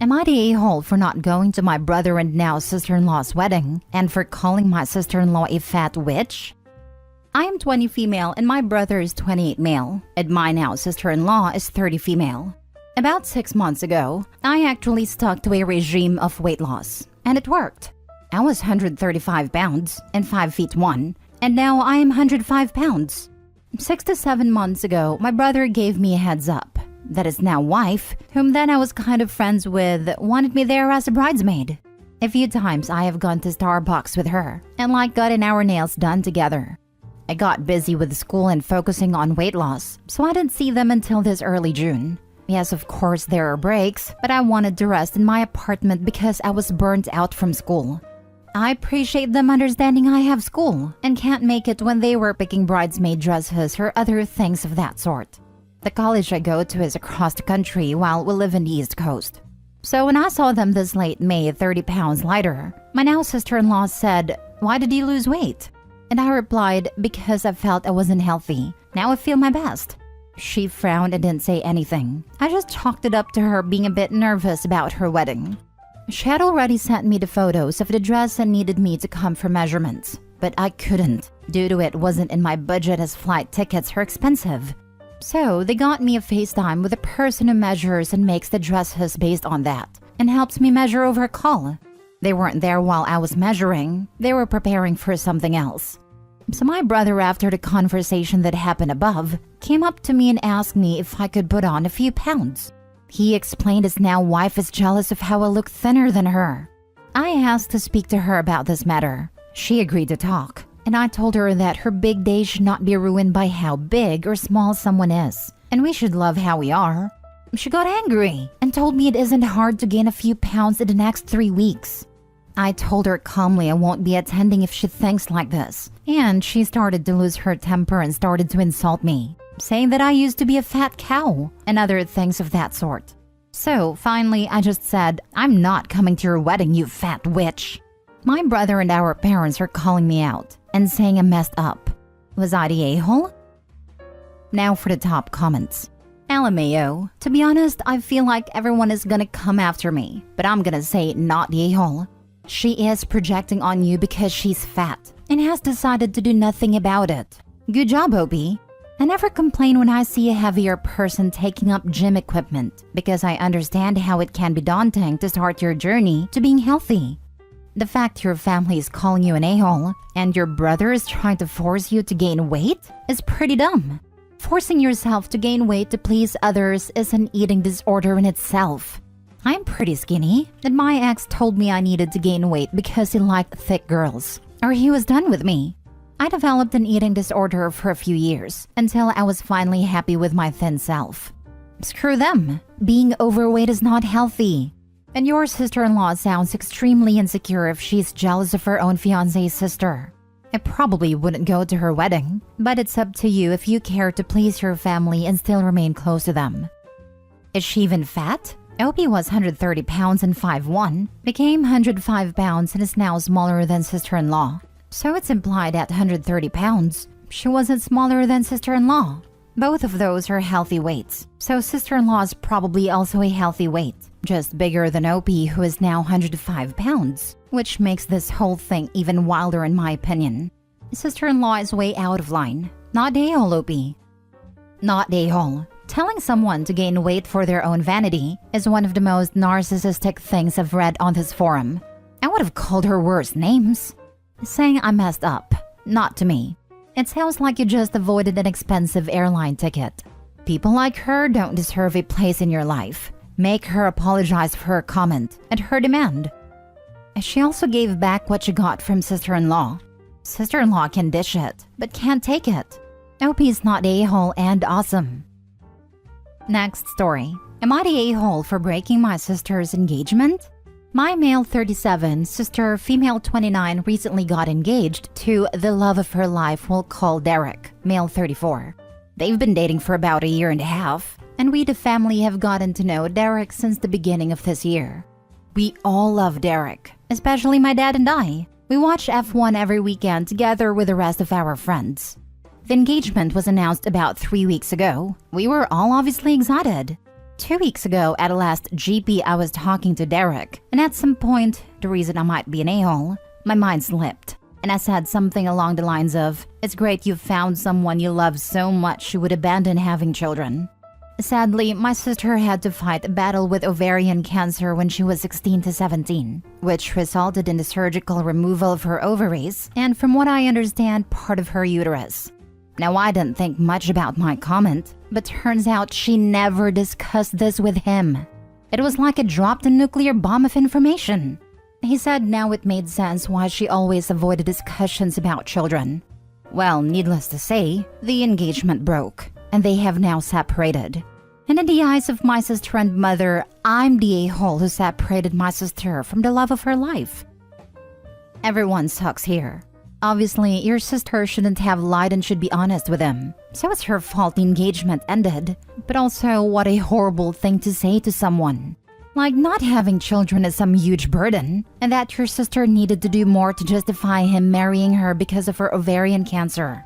Am I the a-hole for not going to my brother and now sister-in-law's wedding and for calling my sister-in-law a fat witch? I am 20 female and my brother is 28 male, and my now sister-in-law is 30 female. About 6 months ago, I actually stuck to a regime of weight loss, and it worked. I was 135 pounds and 5 feet 1, and now I am 105 pounds. 6 to 7 months ago, my brother gave me a heads up that his now wife, whom then I was kind of friends with, wanted me there as a bridesmaid. A few times I have gone to Starbucks with her and gotten our nails done together. I got busy with school and focusing on weight loss, so I didn't see them until this early June. Yes, of course there are breaks, but I wanted to rest in my apartment because I was burnt out from school. I appreciate them understanding I have school and can't make it when they were picking bridesmaid dresses or other things of that sort. The college I go to is across the country while we live in the East Coast. So when I saw them this late May 30 pounds lighter, my now sister-in-law said, "Why did you lose weight?" And I replied, "Because I felt I wasn't healthy. Now I feel my best." She frowned and didn't say anything. I just chalked it up to her being a bit nervous about her wedding. She had already sent me the photos of the dress and needed me to come for measurements, but I couldn't, due to it wasn't in my budget as flight tickets are expensive. So they got me a FaceTime with a person who measures and makes the dresses based on that, and helps me measure over a call. They weren't there while I was measuring, they were preparing for something else. So my brother, after the conversation that happened above, came up to me and asked me if I could put on a few pounds. He explained his now wife is jealous of how I look thinner than her. I asked to speak to her about this matter. She agreed to talk, and I told her that her big day should not be ruined by how big or small someone is, and we should love how we are. She got angry and told me it isn't hard to gain a few pounds in the next 3 weeks. I told her calmly I won't be attending if she thinks like this, and she started to lose her temper and started to insult me, saying that I used to be a fat cow and other things of that sort. So finally I just said, "I'm not coming to your wedding, you fat witch." My brother and our parents are calling me out and saying I messed up. Was I the a-hole? Now for the top comments. LMAO. To be honest, I feel like everyone is gonna come after me, but I'm gonna say not the a-hole. She is projecting on you because she's fat and has decided to do nothing about it. Good job, OP. I never complain when I see a heavier person taking up gym equipment because I understand how it can be daunting to start your journey to being healthy. The fact your family is calling you an a-hole and your brother is trying to force you to gain weight is pretty dumb. Forcing yourself to gain weight to please others is an eating disorder in itself. I'm pretty skinny, and my ex told me I needed to gain weight because he liked thick girls, or he was done with me. I developed an eating disorder for a few years, until I was finally happy with my thin self. Screw them. Being overweight is not healthy. And your sister-in-law sounds extremely insecure if she's jealous of her own fiancé's sister. I probably wouldn't go to her wedding, but it's up to you if you care to please your family and still remain close to them. Is she even fat? Opie was 130 pounds and 5'1", became 105 pounds and is now smaller than sister-in-law. So it's implied at 130 pounds, she wasn't smaller than sister-in-law. Both of those are healthy weights, so sister-in-law is probably also a healthy weight, just bigger than Opie, who is now 105 pounds, which makes this whole thing even wilder in my opinion. Sister-in-law is way out of line. Not a-hole, Opie. Not a-hole. Telling someone to gain weight for their own vanity is one of the most narcissistic things I've read on this forum. I would have called her worse names. Saying I messed up. Not to me. It sounds like you just avoided an expensive airline ticket. People like her don't deserve a place in your life. Make her apologize for her comment and her demand. She also gave back what she got from sister-in-law. Sister-in-law can dish it, but can't take it. Opie's not a-hole and awesome. Next story. Am I the a-hole for breaking my sister's engagement? My male 37, sister female 29 recently got engaged to the love of her life we'll call Derek, male 34. They've been dating for about a year and a half, and we the family have gotten to know Derek since the beginning of this year. We all love Derek, especially my dad and I. We watch F1 every weekend together with the rest of our friends. The engagement was announced about 3 weeks ago. We were all obviously excited. 2 weeks ago at the last GP I was talking to Derek, and at some point, the reason I might be an a-hole, my mind slipped. And I said something along the lines of, "It's great you found someone you love so much you would abandon having children." Sadly, my sister had to fight a battle with ovarian cancer when she was 16 to 17, which resulted in the surgical removal of her ovaries and, from what I understand, part of her uterus. Now, I didn't think much about my comment, but turns out she never discussed this with him. It was like it dropped a nuclear bomb of information. He said now it made sense why she always avoided discussions about children. Well, needless to say, the engagement broke, and they have now separated. And in the eyes of my sister and mother, I'm the a-hole who separated my sister from the love of her life. Everyone sucks here. Obviously, your sister shouldn't have lied and should be honest with him. So it's her fault the engagement ended. But also, what a horrible thing to say to someone. Like not having children is some huge burden, and that your sister needed to do more to justify him marrying her because of her ovarian cancer.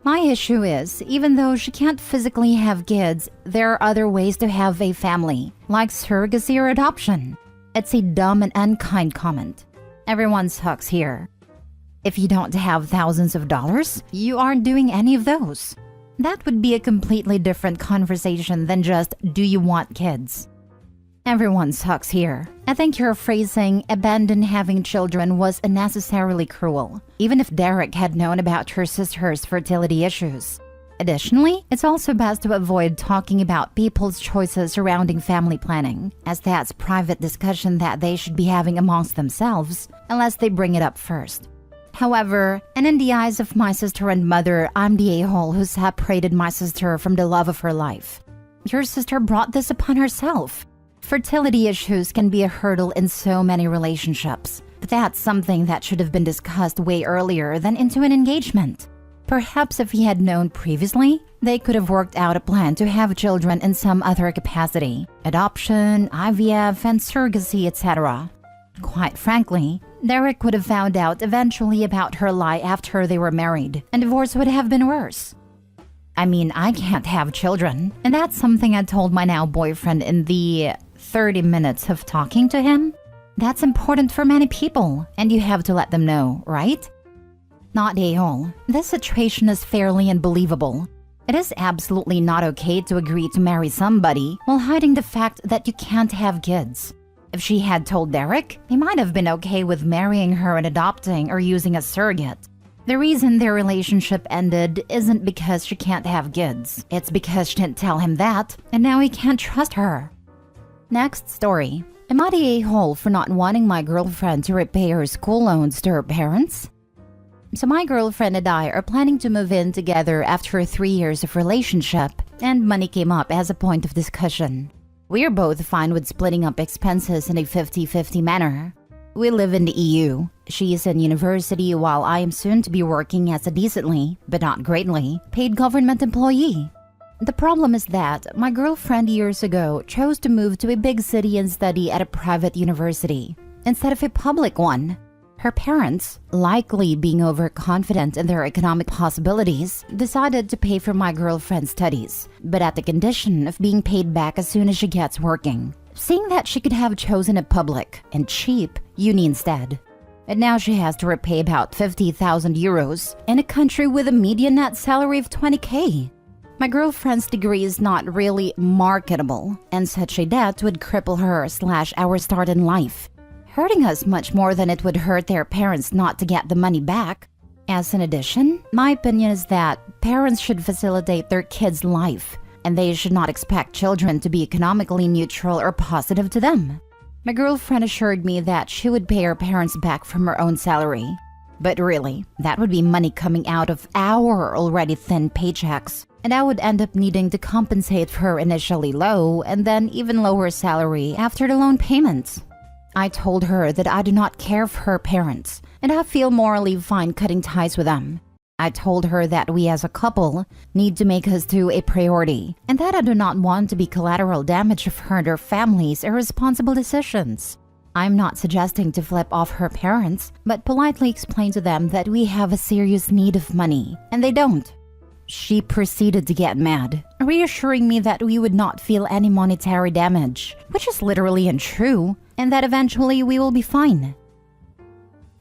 My issue is, even though she can't physically have kids, there are other ways to have a family, like surrogacy or adoption. It's a dumb and unkind comment. Everyone sucks here. If you don't have thousands of dollars, you aren't doing any of those. That would be a completely different conversation than just, do you want kids? Everyone sucks here. I think your phrasing, abandon having children, was unnecessarily cruel, even if Derek had known about her sister's fertility issues. Additionally, it's also best to avoid talking about people's choices surrounding family planning, as that's private discussion that they should be having amongst themselves, unless they bring it up first. However, and in the eyes of my sister and mother, I'm the a-hole who separated my sister from the love of her life. Your sister brought this upon herself. Fertility issues can be a hurdle in so many relationships, but that's something that should have been discussed way earlier than into an engagement. Perhaps if he had known previously, they could have worked out a plan to have children in some other capacity, adoption, IVF, and surrogacy, etc. Quite frankly, Derek would have found out eventually about her lie after they were married, and divorce would have been worse. I mean, I can't have children, and that's something I told my now boyfriend in the 30 minutes of talking to him. That's important for many people, and you have to let them know, right? Not a-hole. This situation is fairly unbelievable. It is absolutely not okay to agree to marry somebody while hiding the fact that you can't have kids. If she had told Derek, he might have been okay with marrying her and adopting or using a surrogate. The reason their relationship ended isn't because she can't have kids. It's because she didn't tell him that, and now he can't trust her. Next story. Am I the a-hole for not wanting my girlfriend to repay her school loans to her parents? So my girlfriend and I are planning to move in together after 3 years of relationship, and money came up as a point of discussion. We are both fine with splitting up expenses in a 50-50 manner. We live in the EU. She is in university while I am soon to be working as a decently, but not greatly, paid government employee. The problem is that my girlfriend years ago chose to move to a big city and study at a private university instead of a public one. Her parents, likely being overconfident in their economic possibilities, decided to pay for my girlfriend's studies, but at the condition of being paid back as soon as she gets working, seeing that she could have chosen a public and cheap uni instead. And now she has to repay about 50,000 euros in a country with a median net salary of 20k. My girlfriend's degree is not really marketable, and such a debt would cripple her/our start in life, hurting us much more than it would hurt their parents not to get the money back. As an addition, my opinion is that parents should facilitate their kids' life, and they should not expect children to be economically neutral or positive to them. My girlfriend assured me that she would pay her parents back from her own salary. But really, that would be money coming out of our already thin paychecks, and I would end up needing to compensate for her initially low and then even lower salary after the loan payments. I told her that I do not care for her parents, and I feel morally fine cutting ties with them. I told her that we as a couple need to make us two a priority, and that I do not want to be collateral damage of her and her family's irresponsible decisions. I'm not suggesting to flip off her parents, but politely explain to them that we have a serious need of money, and they don't. She proceeded to get mad, reassuring me that we would not feel any monetary damage, which is literally untrue, and that eventually we will be fine.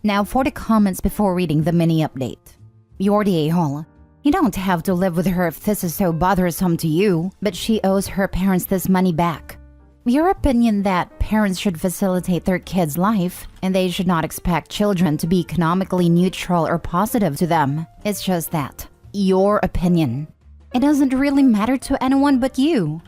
Now for the comments before reading the mini update. You're the a-hole. You don't have to live with her if this is so bothersome to you, but she owes her parents this money back. Your opinion that parents should facilitate their kids' life and they should not expect children to be economically neutral or positive to them. It's just that. Your opinion. It doesn't really matter to anyone but you.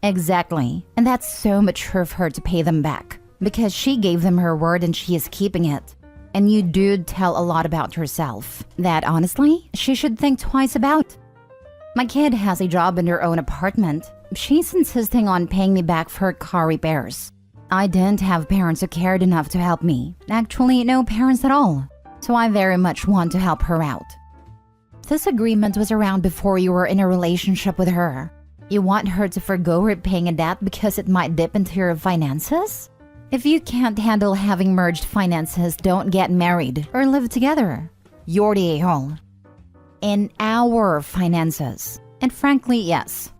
Exactly. And that's so mature of her to pay them back. Because she gave them her word and she is keeping it. And you do tell a lot about herself that honestly, she should think twice about. My kid has a job in her own apartment. She's insisting on paying me back for car repairs. I didn't have parents who cared enough to help me. Actually, no parents at all. So I very much want to help her out. This agreement was around before you were in a relationship with her. You want her to forgo repaying a debt because it might dip into your finances? If you can't handle having merged finances, don't get married or live together. You're the a-hole. In our finances. And frankly, yes.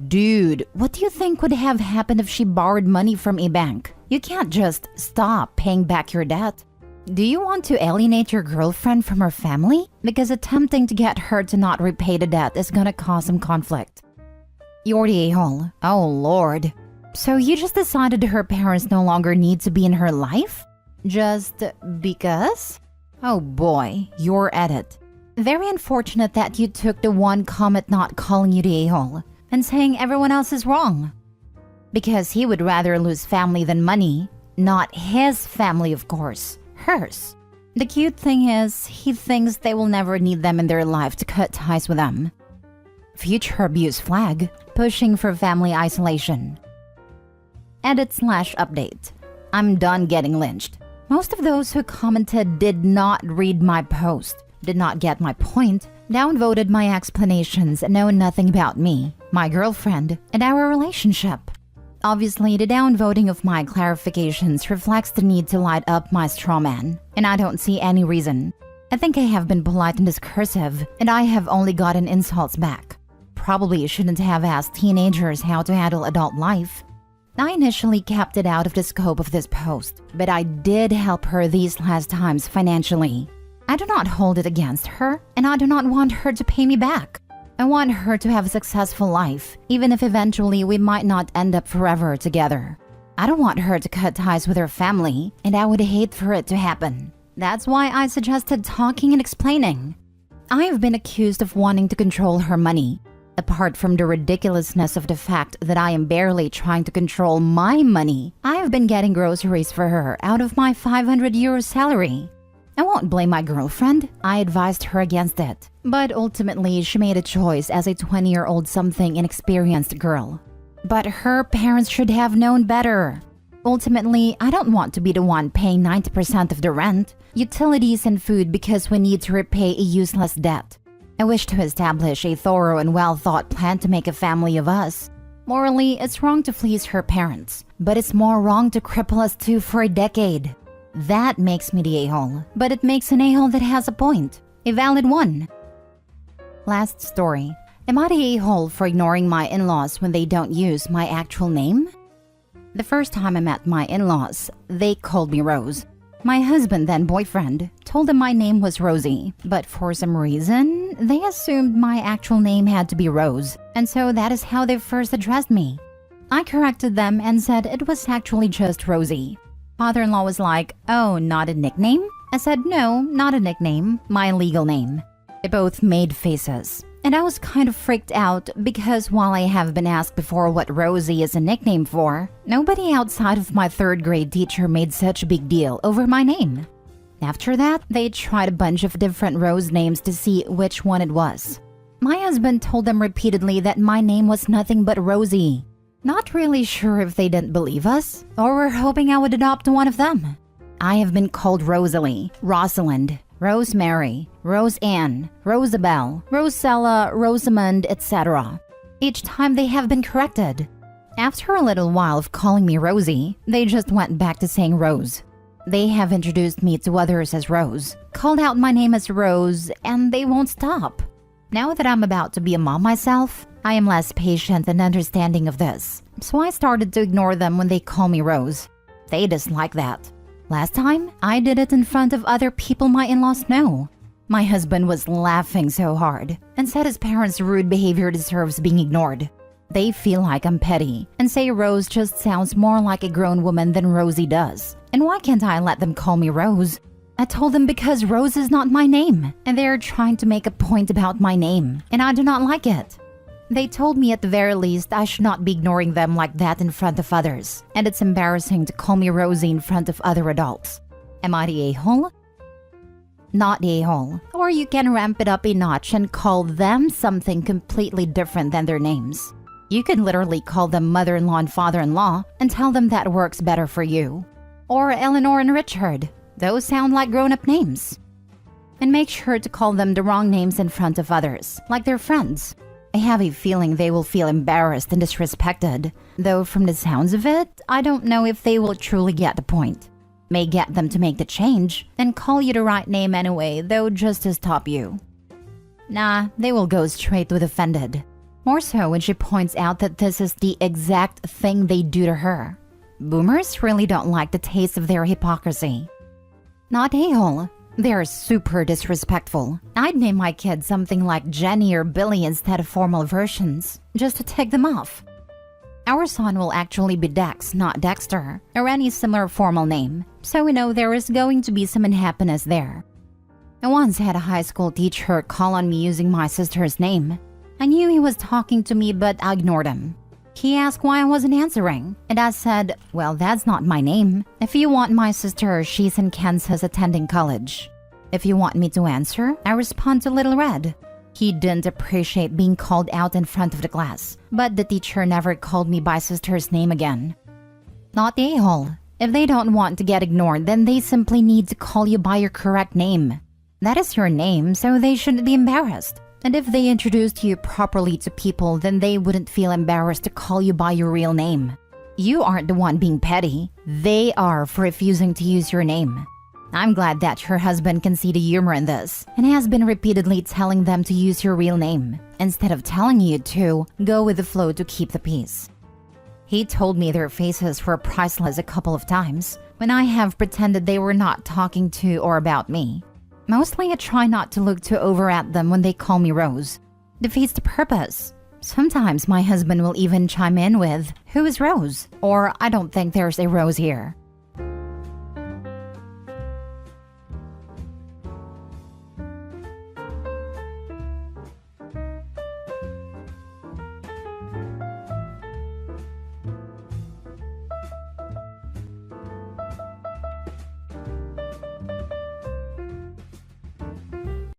Dude, what do you think would have happened if she borrowed money from a bank? You can't just stop paying back your debt. Do you want to alienate your girlfriend from her family? Because attempting to get her to not repay the debt is gonna cause some conflict. You're the a-hole. Oh lord. So you just decided her parents no longer need to be in her life? Just because? Oh boy, you're at it. Very unfortunate that you took the one comment not calling you the a-hole and saying everyone else is wrong. Because he would rather lose family than money. Not his family, of course. Hers. The cute thing is, he thinks they will never need them in their life to cut ties with them. Future abuse flag. Pushing for family isolation. Edit/update. I'm done getting lynched. Most of those who commented did not read my post, did not get my point, downvoted my explanations, and know nothing about me, my girlfriend, and our relationship. Obviously, the downvoting of my clarifications reflects the need to light up my straw man, and I don't see any reason. I think I have been polite and discursive, and I have only gotten insults back. Probably shouldn't have asked teenagers how to handle adult life. I initially kept it out of the scope of this post, but I did help her these last times financially. I do not hold it against her, and I do not want her to pay me back. I want her to have a successful life, even if eventually we might not end up forever together. I don't want her to cut ties with her family, and I would hate for it to happen. That's why I suggested talking and explaining. I have been accused of wanting to control her money. Apart from the ridiculousness of the fact that I am barely trying to control my money, I have been getting groceries for her out of my 500 euro salary. I won't blame my girlfriend. I advised her against it. But ultimately, she made a choice as a 20-year-old something inexperienced girl. But her parents should have known better. Ultimately, I don't want to be the one paying 90% of the rent, utilities, and food because we need to repay a useless debt. I wish to establish a thorough and well-thought plan to make a family of us. Morally, it's wrong to fleece her parents, but it's more wrong to cripple us two for a decade. That makes me the a-hole, but it makes an a-hole that has a point. A valid one. Last story. Am I the a-hole for ignoring my in-laws when they don't use my actual name? The first time I met my in-laws, they called me Rose. My husband, then boyfriend, told them my name was Rosie, but for some reason, they assumed my actual name had to be Rose, and so that is how they first addressed me. I corrected them and said it was actually just Rosie. Father-in-law was like, "Oh, not a nickname?" I said, "No, not a nickname, my legal name." They both made faces, and I was kind of freaked out because while I have been asked before what Rosie is a nickname for, nobody outside of my third grade teacher made such a big deal over my name. After that, they tried a bunch of different Rose names to see which one it was. My husband told them repeatedly that my name was nothing but Rosie. Not really sure if they didn't believe us, or were hoping I would adopt one of them. I have been called Rosalie, Rosalind, Rosemary, Roseanne, Rosabelle, Rosella, Rosamond, etc. Each time they have been corrected. After a little while of calling me Rosie, they just went back to saying Rose. They have introduced me to others as Rose, called out my name as Rose, and they won't stop. Now that I'm about to be a mom myself, I am less patient and understanding of this, so I started to ignore them when they call me Rose. They dislike that. Last time, I did it in front of other people my in-laws know. My husband was laughing so hard and said his parents' rude behavior deserves being ignored. They feel like I'm petty and say Rose just sounds more like a grown woman than Rosie does. And why can't I let them call me Rose? I told them because Rose is not my name, and they are trying to make a point about my name, and I do not like it. They told me at the very least I should not be ignoring them like that in front of others, and it's embarrassing to call me Rosie in front of other adults. Am I the a-hole? Not the a-hole. Or you can ramp it up a notch and call them something completely different than their names. You could literally call them mother-in-law and father-in-law and tell them that works better for you. Or Eleanor and Richard. Those sound like grown-up names. And make sure to call them the wrong names in front of others, like their friends. I have a feeling they will feel embarrassed and disrespected, though from the sounds of it, I don't know if they will truly get the point. May get them to make the change, and call you the right name anyway, though just to stop you. Nah, they will go straight with offended. More so when she points out that this is the exact thing they do to her. Boomers really don't like the taste of their hypocrisy. Not a-hole. They're super disrespectful. I'd name my kid something like Jenny or Billy instead of formal versions, just to tick them off. Our son will actually be Dex, not Dexter, or any similar formal name, so we know there is going to be some unhappiness there. I once had a high school teacher call on me using my sister's name. I knew he was talking to me, but I ignored him. He asked why I wasn't answering, and I said, well, that's not my name. If you want my sister, she's in Kansas attending college. If you want me to answer, I respond to Little Red. He didn't appreciate being called out in front of the class, but the teacher never called me by sister's name again. Not the a-hole. If they don't want to get ignored, then they simply need to call you by your correct name. That is your name, so they shouldn't be embarrassed. And if they introduced you properly to people, then they wouldn't feel embarrassed to call you by your real name. You aren't the one being petty. They are for refusing to use your name. I'm glad that her husband can see the humor in this and has been repeatedly telling them to use your real name instead of telling you to go with the flow to keep the peace. He told me their faces were priceless a couple of times when I have pretended they were not talking to or about me. Mostly I try not to look too over at them when they call me Rose. Defeats the purpose. Sometimes my husband will even chime in with, "Who is Rose?" or "I don't think there's a Rose here."